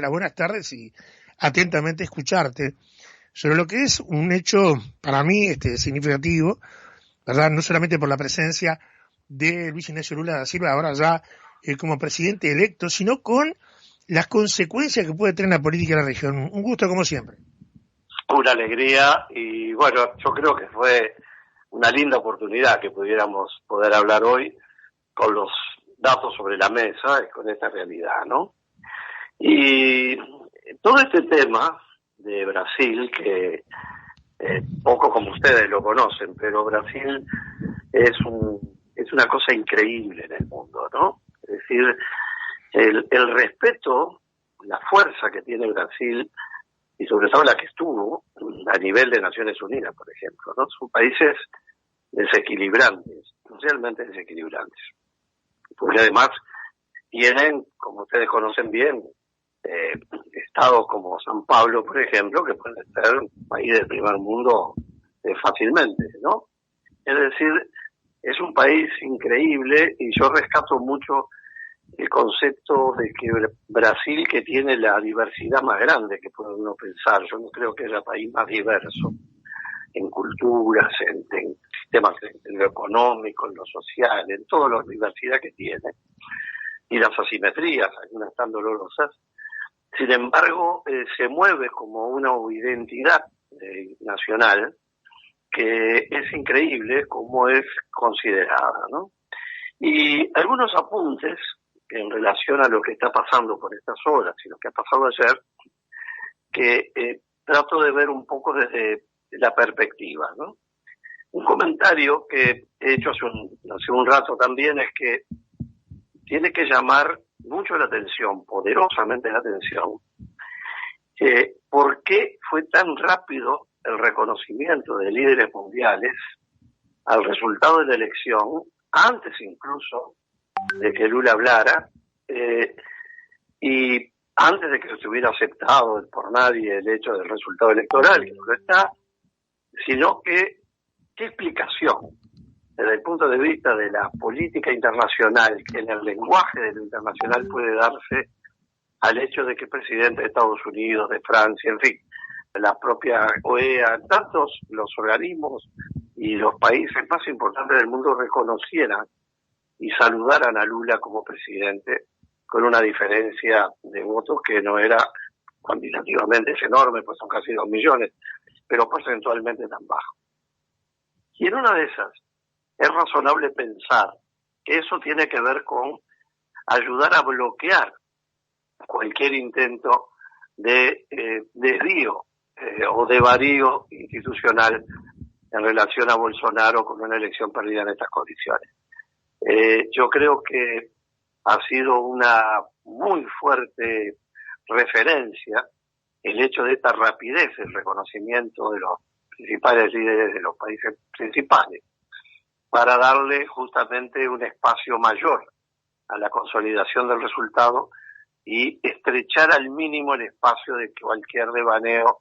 las buenas tardes y atentamente escucharte sobre lo que es un hecho para mí significativo, ¿verdad? No solamente por la presencia de Luis Ignacio Lula da Silva, ahora ya como presidente electo, sino con las consecuencias que puede tener la política de la región. Un gusto como siempre. Una alegría y bueno, yo creo que fue una linda oportunidad que pudiéramos poder hablar hoy con los datos sobre la mesa y con esta realidad, ¿no? Y todo este tema de Brasil, que poco como ustedes lo conocen, pero Brasil es una cosa increíble en el mundo, ¿no? Es decir, el respeto, la fuerza que tiene Brasil, y sobre todo la que estuvo a nivel de Naciones Unidas, por ejemplo, ¿no? Son países desequilibrantes, socialmente desequilibrantes, porque además tienen, como ustedes conocen bien, estados como San Pablo, por ejemplo, que pueden ser un país del primer mundo fácilmente, ¿no? Es decir, es un país increíble y yo rescato mucho el concepto de que Brasil, que tiene la diversidad más grande que puede uno pensar, yo no creo que haya país más diverso en culturas, en sistemas, en lo económico, en lo social, en toda la diversidad que tiene, y las asimetrías, algunas tan dolorosas. Sin embargo, se mueve como una identidad nacional que es increíble cómo es considerada, ¿no? Y algunos apuntes en relación a lo que está pasando por estas horas y lo que ha pasado ayer, que trato de ver un poco desde la perspectiva, ¿no? Un comentario que he hecho hace un rato también es que tiene que llamar mucho la atención, poderosamente la atención, ¿por qué fue tan rápido el reconocimiento de líderes mundiales al resultado de la elección, antes incluso de que Lula hablara, y antes de que se hubiera aceptado por nadie el hecho del resultado electoral, que no lo está, sino que, ¿qué explicación desde el punto de vista de la política internacional, que en el lenguaje de lo internacional puede darse al hecho de que el presidente de Estados Unidos, de Francia, en fin, la propia OEA, tantos los organismos y los países más importantes del mundo reconocieran y saludaran a Lula como presidente con una diferencia de votos que no era cuantitativamente es enorme, pues son casi 2 millones, pero porcentualmente tan bajo. Y en una de esas es razonable pensar que eso tiene que ver con ayudar a bloquear cualquier intento de desvío o de varío institucional en relación a Bolsonaro con una elección perdida en estas condiciones. Yo creo que ha sido una muy fuerte referencia el hecho de esta rapidez, el reconocimiento de los principales líderes de los países principales, para darle justamente un espacio mayor a la consolidación del resultado y estrechar al mínimo el espacio de cualquier devaneo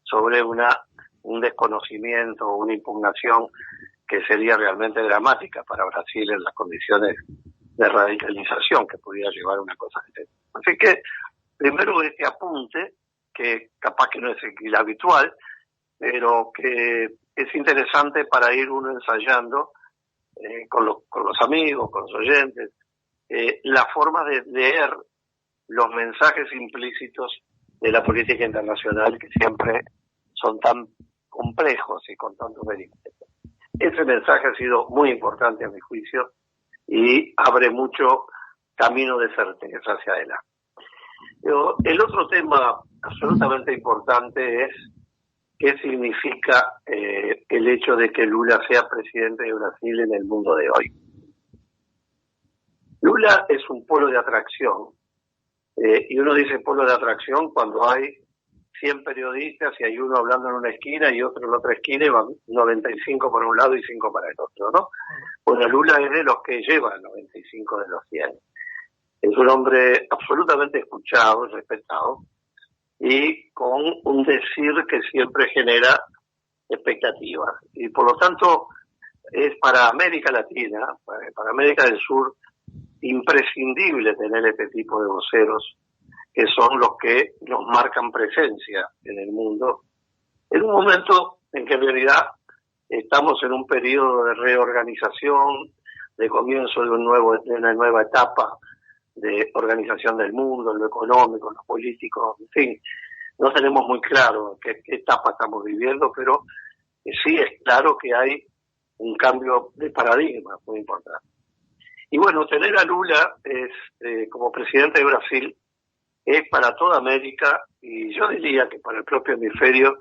sobre un desconocimiento o una impugnación que sería realmente dramática para Brasil en las condiciones de radicalización que pudiera llevar a una cosa de este. Así que, primero este apunte, que capaz que no es el habitual, pero que es interesante para ir uno ensayando con los amigos, con los oyentes, la forma de leer los mensajes implícitos de la política internacional que siempre son tan complejos y con tantos vericuetos. Ese mensaje ha sido muy importante a mi juicio y abre mucho camino de certeza hacia adelante. Pero el otro tema absolutamente importante es qué significa el hecho de que Lula sea presidente de Brasil en el mundo de hoy. Lula es un polo de atracción, y uno dice polo de atracción cuando hay 100 periodistas y hay uno hablando en una esquina y otro en la otra esquina y van 95 por un lado y 5 para el otro, ¿no? Bueno, Lula es de los que llevan 95 de los 100. Es un hombre absolutamente escuchado, respetado, y con un decir que siempre genera expectativas. Y por lo tanto, es para América Latina, para América del Sur, imprescindible tener este tipo de voceros que son los que nos marcan presencia en el mundo, en un momento en que en realidad estamos en un periodo de reorganización, de comienzo de una nueva etapa de organización del mundo, en lo económico, en lo político, en fin. No tenemos muy claro qué etapa estamos viviendo, pero sí es claro que hay un cambio de paradigma muy importante. Y bueno, tener a Lula como presidente de Brasil es para toda América, y yo diría que para el propio hemisferio,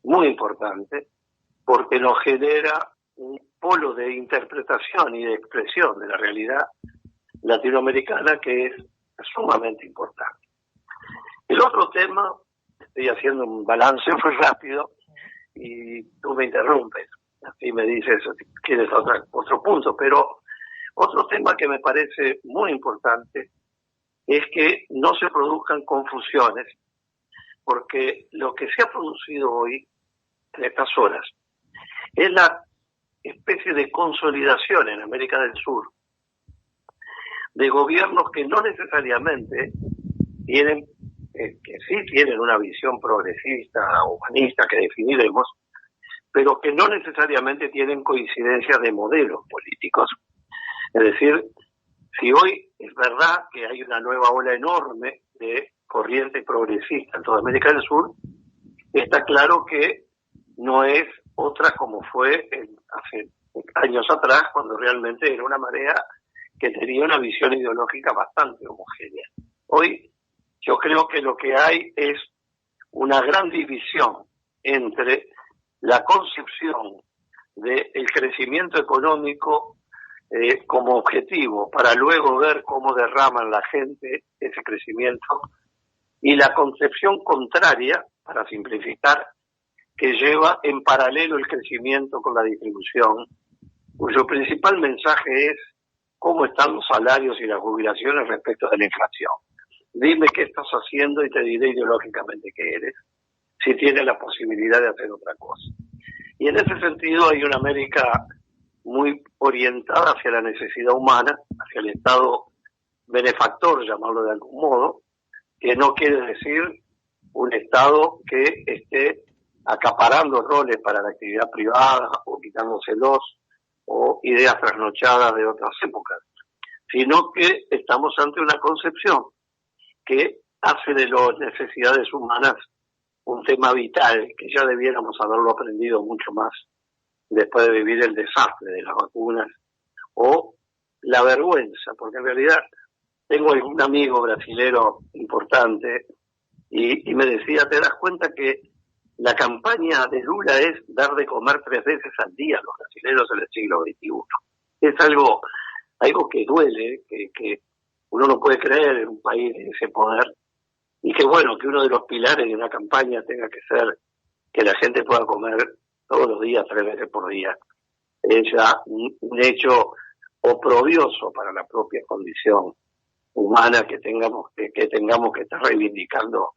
muy importante, porque nos genera un polo de interpretación y de expresión de la realidad latinoamericana que es sumamente importante. El otro tema, estoy haciendo un balance muy rápido y tú me interrumpes, así me dices si quieres otro punto, pero otro tema que me parece muy importante es que no se produzcan confusiones, porque lo que se ha producido hoy, en estas horas, es la especie de consolidación en América del Sur de gobiernos que no necesariamente tienen, que sí tienen una visión progresista, humanista, que definiremos, pero que no necesariamente tienen coincidencias de modelos políticos. Es decir, si hoy es verdad que hay una nueva ola enorme de corriente progresista en toda América del Sur, está claro que no es otra como fue hace años atrás, cuando realmente era una marea que tenía una visión ideológica bastante homogénea. Hoy yo creo que lo que hay es una gran división entre la concepción del crecimiento económico como objetivo, para luego ver cómo derraman la gente ese crecimiento, y la concepción contraria, para simplificar, que lleva en paralelo el crecimiento con la distribución, cuyo principal mensaje es cómo están los salarios y las jubilaciones respecto de la inflación. Dime qué estás haciendo y te diré ideológicamente qué eres, si tienes la posibilidad de hacer otra cosa. Y en ese sentido hay una América muy orientada hacia la necesidad humana, hacia el Estado benefactor, llamarlo de algún modo, que no quiere decir un Estado que esté acaparando roles para la actividad privada o quitándoselos, o ideas trasnochadas de otras épocas, sino que estamos ante una concepción que hace de las necesidades humanas un tema vital, que ya debiéramos haberlo aprendido mucho más después de vivir el desastre de las vacunas o la vergüenza, porque en realidad tengo un amigo brasilero importante y me decía, ¿te das cuenta que la campaña de Lula es dar de comer 3 veces al día a los brasileños en el siglo XXI? Es algo que duele, que uno no puede creer en un país de ese poder, y que bueno, que uno de los pilares de una campaña tenga que ser que la gente pueda comer todos los días, 3 veces por día. Es ya un hecho oprobioso para la propia condición humana que tengamos que estar reivindicando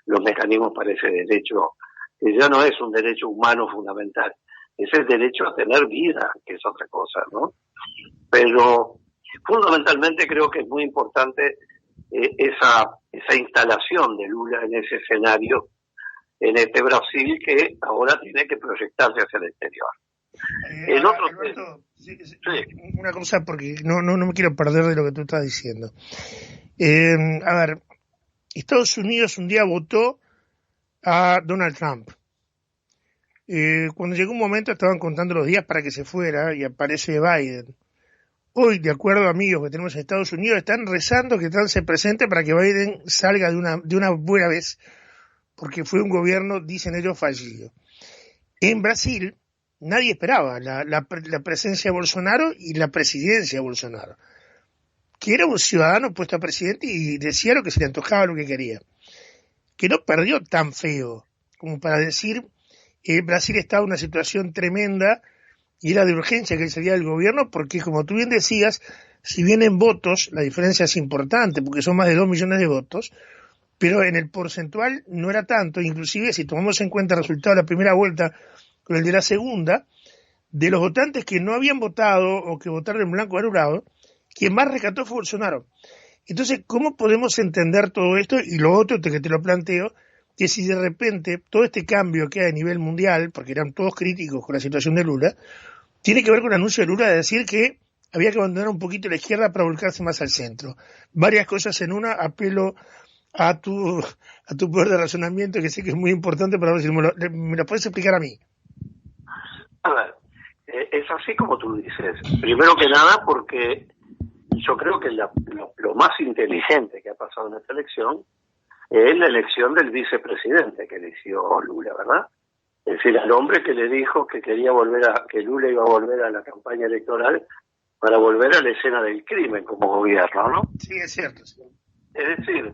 los mecanismos para ese derecho, que ya no es un derecho humano fundamental, es el derecho a tener vida, que es otra cosa, ¿no? Pero fundamentalmente creo que es muy importante esa instalación de Lula en ese escenario, en este Brasil que ahora tiene que proyectarse hacia el exterior. El otro Alberto, sí. Una cosa, porque no me quiero perder de lo que tú estás diciendo. A ver, Estados Unidos un día votó a Donald Trump. Cuando llegó un momento estaban contando los días para que se fuera y aparece Biden. Hoy, de acuerdo a amigos que tenemos en Estados Unidos, están rezando que Trump se presente para que Biden salga de una buena vez, porque fue un gobierno, dicen ellos, fallido. En Brasil nadie esperaba la presencia de Bolsonaro y la presidencia de Bolsonaro, que era un ciudadano puesto a presidente y decía lo que se le antojaba, lo que quería, que no perdió tan feo como para decir Brasil estaba en una situación tremenda y era de urgencia que él saliera del gobierno, porque como tú bien decías, si bien en votos la diferencia es importante, porque son más de 2 millones de votos, pero en el porcentual no era tanto. Inclusive si tomamos en cuenta el resultado de la primera vuelta con el de la segunda, de los votantes que no habían votado o que votaron en blanco anulado, quien más rescató fue Bolsonaro. Entonces, ¿cómo podemos entender todo esto? Y lo otro que te lo planteo, que si de repente todo este cambio que hay a nivel mundial, porque eran todos críticos con la situación de Lula, tiene que ver con el anuncio de Lula de decir que había que abandonar un poquito la izquierda para volcarse más al centro. Varias cosas en una, apelo a tu poder de razonamiento, que sé que es muy importante, para ver si me lo puedes explicar a mí. A ver, es así como tú dices. Primero que nada, porque yo creo que lo más inteligente que ha pasado en esta elección es la elección del vicepresidente que eligió Lula, ¿verdad? Es decir, al hombre que le dijo que quería que Lula iba a volver a la campaña electoral para volver a la escena del crimen como gobierno, ¿no? Sí, es cierto. Sí. Es decir,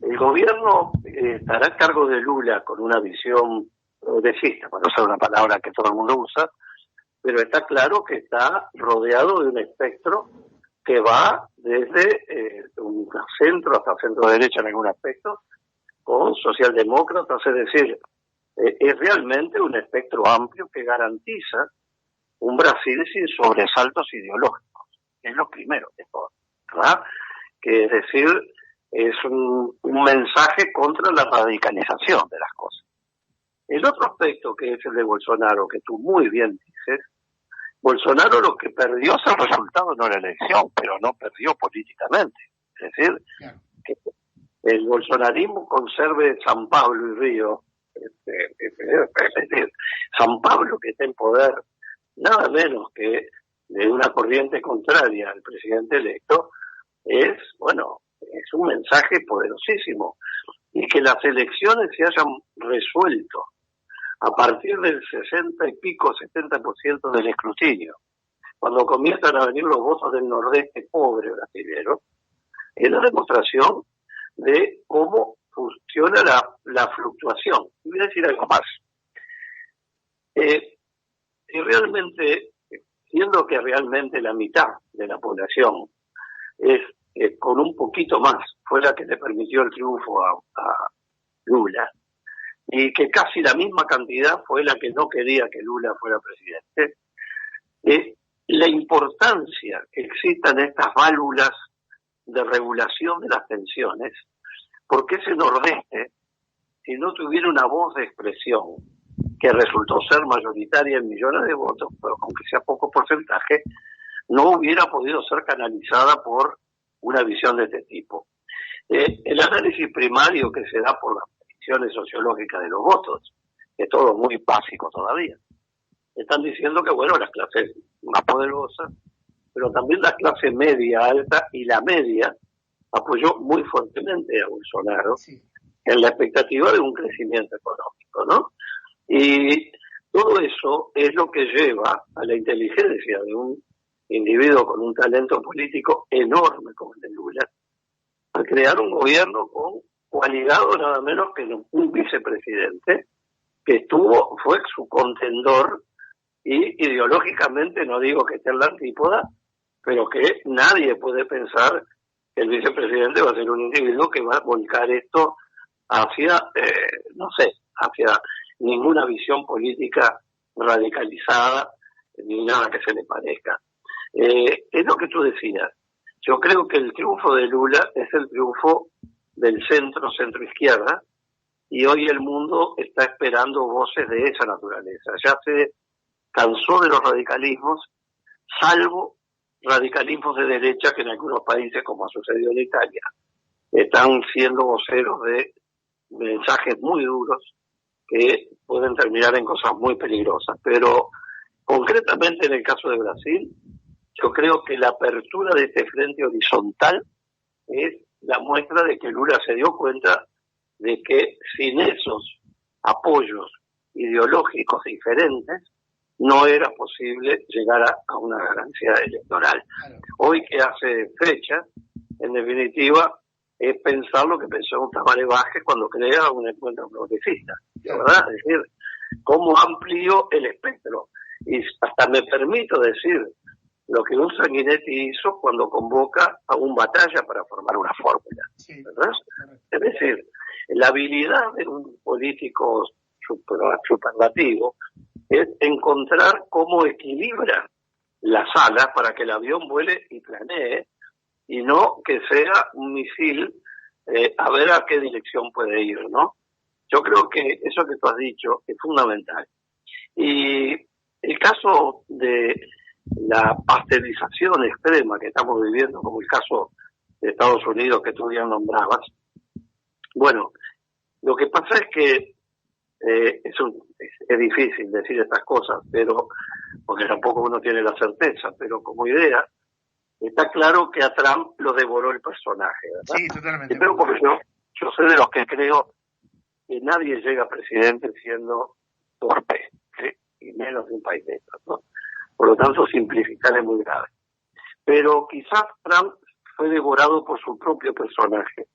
el gobierno estará a cargo de Lula con una visión progresista, para usar una palabra que todo el mundo usa, pero está claro que está rodeado de un espectro que va desde un centro hasta centro derecha en algún aspecto, con socialdemócratas, es decir, es realmente un espectro amplio que garantiza un Brasil sin sobresaltos ideológicos, que es lo primero de todo, ¿verdad? Que es decir, es un mensaje contra la radicalización de las cosas. El otro aspecto, que es el de Bolsonaro, que tú muy bien dices, Bolsonaro lo que perdió es el resultado de la elección, pero no perdió políticamente. Es decir, que el bolsonarismo conserve San Pablo y Río, es decir, San Pablo que está en poder, nada menos que de una corriente contraria al presidente electo, es un mensaje poderosísimo. Y que las elecciones se hayan resuelto a partir del 60 y pico, 70% del escrutinio, cuando comienzan a venir los votos del nordeste pobre brasilero, es la demostración de cómo funciona la fluctuación. Y voy a decir algo más. Y realmente, siendo que realmente la mitad de la población es con un poquito más fue la que le permitió el triunfo a Lula, y que casi la misma cantidad fue la que no quería que Lula fuera presidente, la importancia que existan estas válvulas de regulación de las tensiones, porque ese nordeste, si no tuviera una voz de expresión que resultó ser mayoritaria en millones de votos, pero aunque sea poco porcentaje, no hubiera podido ser canalizada por una visión de este tipo. El análisis primario que se da por las predicciones sociológicas de los votos es todo muy básico todavía. Están diciendo que, las clases más poderosas, pero también la clase media, alta y la media apoyó muy fuertemente a Bolsonaro en la expectativa de un crecimiento económico, ¿no? Y todo eso es lo que lleva a la inteligencia de un individuo con un talento político enorme como el de Lula, a crear un gobierno coaligado nada menos que un vicepresidente que fue su contendor y ideológicamente, no digo que esté en la antípoda, pero que nadie puede pensar que el vicepresidente va a ser un individuo que va a volcar esto hacia ninguna visión política radicalizada, ni nada que se le parezca. Es lo que tú decías. Yo creo que el triunfo de Lula es el triunfo del centro-izquierda, y hoy el mundo está esperando voces de esa naturaleza. Ya se cansó de los radicalismos, salvo radicalismos de derecha que en algunos países, como ha sucedido en Italia, están siendo voceros de mensajes muy duros que pueden terminar en cosas muy peligrosas. Pero concretamente en el caso de Brasil, yo creo que la apertura de este frente horizontal es la muestra de que Lula se dio cuenta de que sin esos apoyos ideológicos diferentes no era posible llegar a una ganancia electoral. Claro. Hoy que hace fecha, en definitiva, es pensar lo que pensó Tabaré Vázquez cuando crea un encuentro progresista, ¿verdad? Es decir, cómo amplió el espectro. Y hasta me permito decir lo que un Sanguinetti hizo cuando convoca a un Batalla para formar una fórmula, ¿verdad? Es decir, la habilidad de un político superlativo es encontrar cómo equilibra las alas para que el avión vuele y planee y no que sea un misil a ver a qué dirección puede ir, ¿no? Yo creo que eso que tú has dicho es fundamental. Y el caso de la pasteurización extrema que estamos viviendo, como el caso de Estados Unidos que tú ya nombrabas, bueno, lo que pasa es que es difícil decir estas cosas, pero porque tampoco uno tiene la certeza, pero como idea, está claro que a Trump lo devoró el personaje, ¿verdad? Sí, totalmente. Pero porque yo soy de los que creo que nadie llega a presidente siendo torpe, ¿sí? Y menos de un país de estos, ¿no? Por lo tanto, simplificar es muy grave. Pero quizás Trump fue devorado por su propio personaje.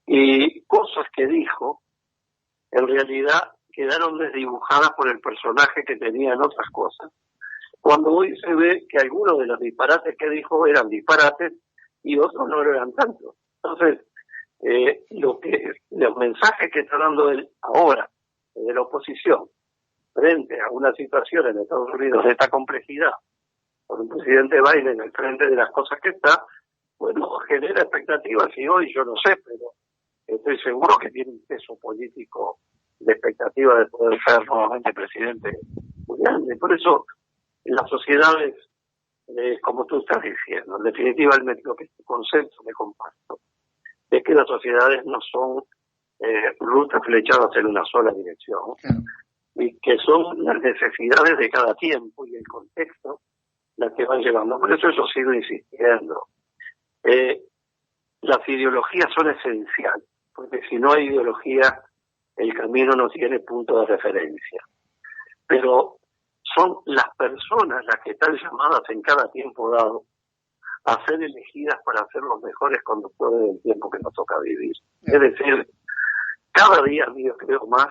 Y cosas que dijo, en realidad, quedaron desdibujadas por el personaje que tenía en otras cosas. Cuando hoy se ve que algunos de los disparates que dijo eran disparates y otros no lo eran tanto. Entonces, los mensajes que está dando él ahora, de la oposición, frente a una situación en Estados Unidos de esta complejidad, con un presidente Biden al frente de las cosas que está, bueno, genera expectativas y hoy yo no sé, pero estoy seguro que tiene un peso político de expectativa de poder ser nuevamente presidente muy grande. Por eso, las sociedades, como tú estás diciendo, en definitiva lo que este concepto me comparto, es que las sociedades no son rutas flechadas en una sola dirección, y que son las necesidades de cada tiempo y el contexto las que van llevando. Por eso yo sigo insistiendo. Las ideologías son esenciales, porque si no hay ideología, el camino no tiene punto de referencia. Pero son las personas las que están llamadas en cada tiempo dado a ser elegidas para ser los mejores conductores del tiempo que nos toca vivir. Es decir, cada día yo creo más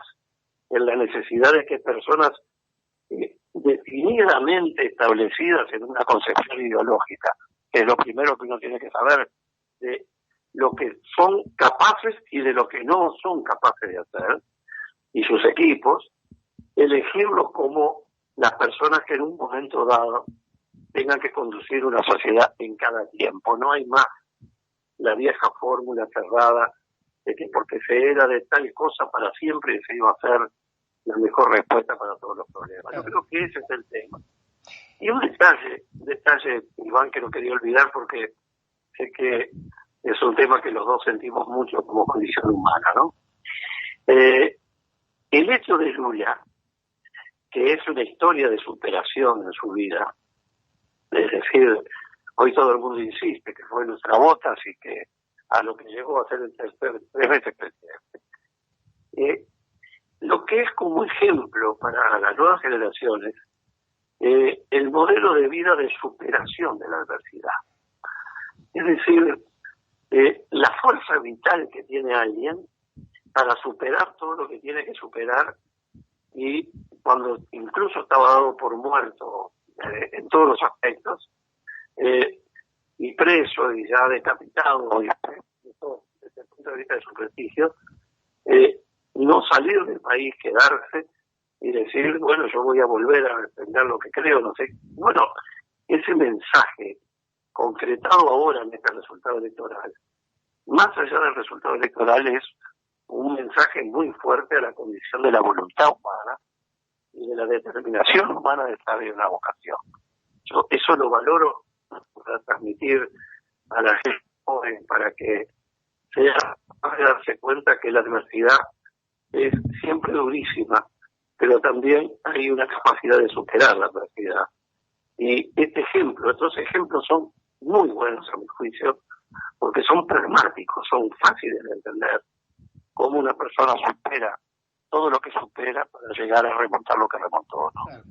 en la necesidad de que personas definidamente establecidas en una concepción ideológica, que es lo primero que uno tiene que saber de lo que son capaces y de lo que no son capaces de hacer, y sus equipos, elegirlos como las personas que en un momento dado tengan que conducir una sociedad en cada tiempo. No hay más la vieja fórmula cerrada de que porque se era de tal cosa para siempre se iba a hacer la mejor respuesta para todos los problemas. Yo creo que ese es el tema. Y un detalle, Iván, que no quería olvidar porque sé que es un tema que los dos sentimos mucho como condición humana, ¿no? El hecho de Lula, que es una historia de superación en su vida, es decir, hoy todo el mundo insiste que fue nuestra Botas y que a lo que llegó a ser el tres veces presidente. Lo que es como ejemplo para las nuevas generaciones, el modelo de vida de superación de la adversidad. Es decir, la fuerza vital que tiene alguien para superar todo lo que tiene que superar, y cuando incluso estaba dado por muerto en todos los aspectos, y preso y ya decapitado, y desde el punto de vista de su prestigio, no salir del país, quedarse y decir, bueno, yo voy a volver a defender lo que creo, no sé. Bueno, ese mensaje concretado ahora en este resultado electoral, más allá del resultado electoral, es un mensaje muy fuerte a la condición de la voluntad humana y de la determinación humana de estar en una vocación. Yo eso lo valoro para transmitir a la gente joven, para que sea capaz de darse cuenta que la adversidad es siempre durísima, pero también hay una capacidad de superar la adversidad. Y estos ejemplos son muy buenos a mi juicio, porque son pragmáticos, son fáciles de entender, cómo una persona supera todo lo que supera para llegar a remontar lo que remontó, ¿no? Claro.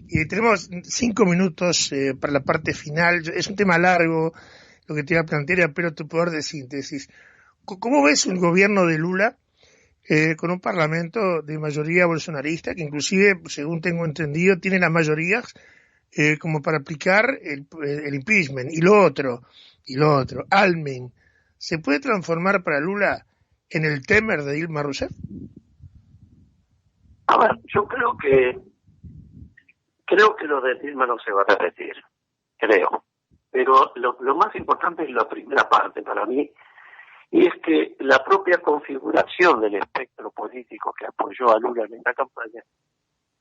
Y tenemos 5 minutos para la parte final. Es un tema largo lo que te iba a plantear, pero tu poder de síntesis. ¿Cómo ves un gobierno de Lula con un parlamento de mayoría bolsonarista, que inclusive, según tengo entendido, tiene las mayorías como para aplicar el impeachment? Y lo otro, Almen, ¿se puede transformar para Lula en el Temer de Dilma Rousseff? A ver, yo creo que lo de Dilma no se va a repetir, creo. Pero lo más importante es la primera parte para mí, y es que la propia configuración del espectro político que apoyó a Lula en esta campaña,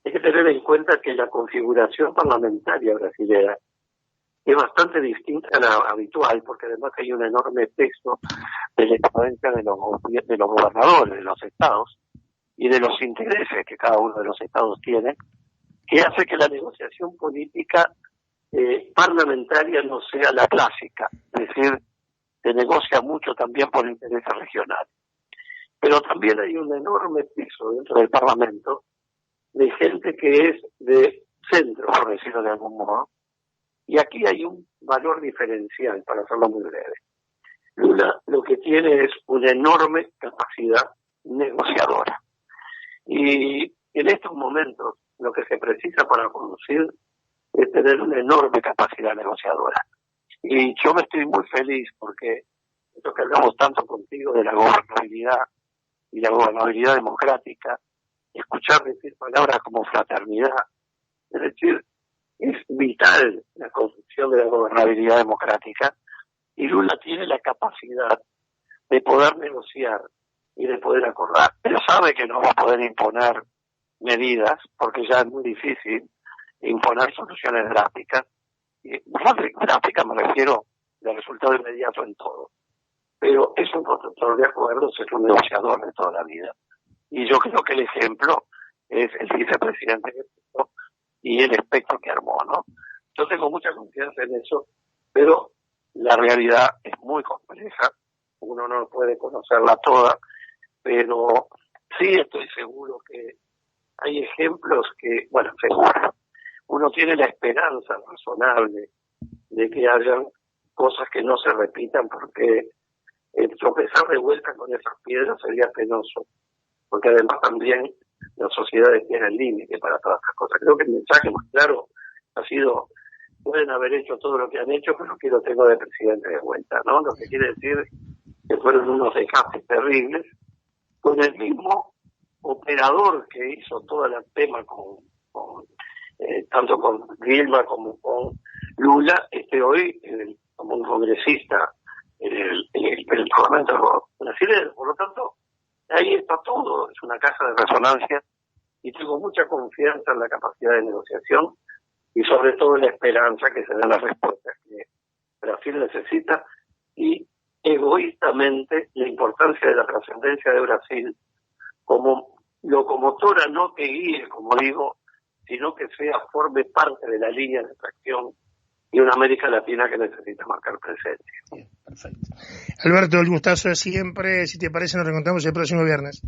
hay que tener en cuenta que la configuración parlamentaria brasileña es bastante distinta a la habitual, porque además hay un enorme peso de la influencia de los gobernadores de los estados y de los intereses que cada uno de los estados tiene, que hace que la negociación política parlamentaria no sea la clásica, es decir, se negocia mucho también por intereses regionales. Pero también hay un enorme peso dentro del Parlamento de gente que es de centro, por decirlo de algún modo, y aquí hay un valor diferencial, para hacerlo muy breve. Lula lo que tiene es una enorme capacidad negociadora. Y en estos momentos lo que se precisa para conducir es tener una enorme capacidad negociadora. Y yo me estoy muy feliz porque esto que hablamos tanto contigo de la gobernabilidad y la gobernabilidad democrática, escuchar decir palabras como fraternidad, es decir, es vital la construcción de la gobernabilidad democrática, y Lula tiene la capacidad de poder negociar y de poder acordar. Pero sabe que no va a poder imponer medidas, porque ya es muy difícil imponer soluciones drásticas. Drásticas me refiero de resultado inmediato en todo. Pero es un constructor de acuerdos, es un negociador de toda la vida. Y yo creo que el ejemplo es el vicepresidente que puso y el espectro que armó, ¿no? Yo tengo mucha confianza en eso, pero la realidad es muy compleja, uno no puede conocerla toda, pero sí estoy seguro que hay ejemplos que, bueno, seguro, uno tiene la esperanza razonable de que hayan cosas que no se repitan, porque el tropezar de vuelta con esas piedras sería penoso, porque además también las sociedades tienen límite para todas estas cosas. Creo que el mensaje más claro ha sido: pueden haber hecho todo lo que han hecho, pero que lo tengo de presidente de vuelta, ¿no? Lo que quiere decir que fueron unos desastres terribles, con el mismo operador que hizo todo el tema tanto con Dilma como con Lula, hoy como un congresista en el Parlamento brasileño. Por lo tanto, ahí está todo, es una caja de resonancia, y tengo mucha confianza en la capacidad de negociación y sobre todo en la esperanza que se den las respuestas que Brasil necesita, y egoístamente la importancia de la trascendencia de Brasil como locomotora, no que guíe, como digo, sino que forme parte de la línea de tracción y una América Latina que necesita marcar presencia. Bien, perfecto. Alberto, el gustazo de siempre. Si te parece, nos reencontramos el próximo viernes.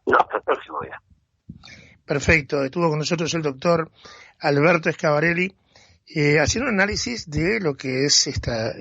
No, hasta el próximo día. Perfecto. Estuvo con nosotros el doctor Alberto Schiavarelli haciendo un análisis de lo que es esta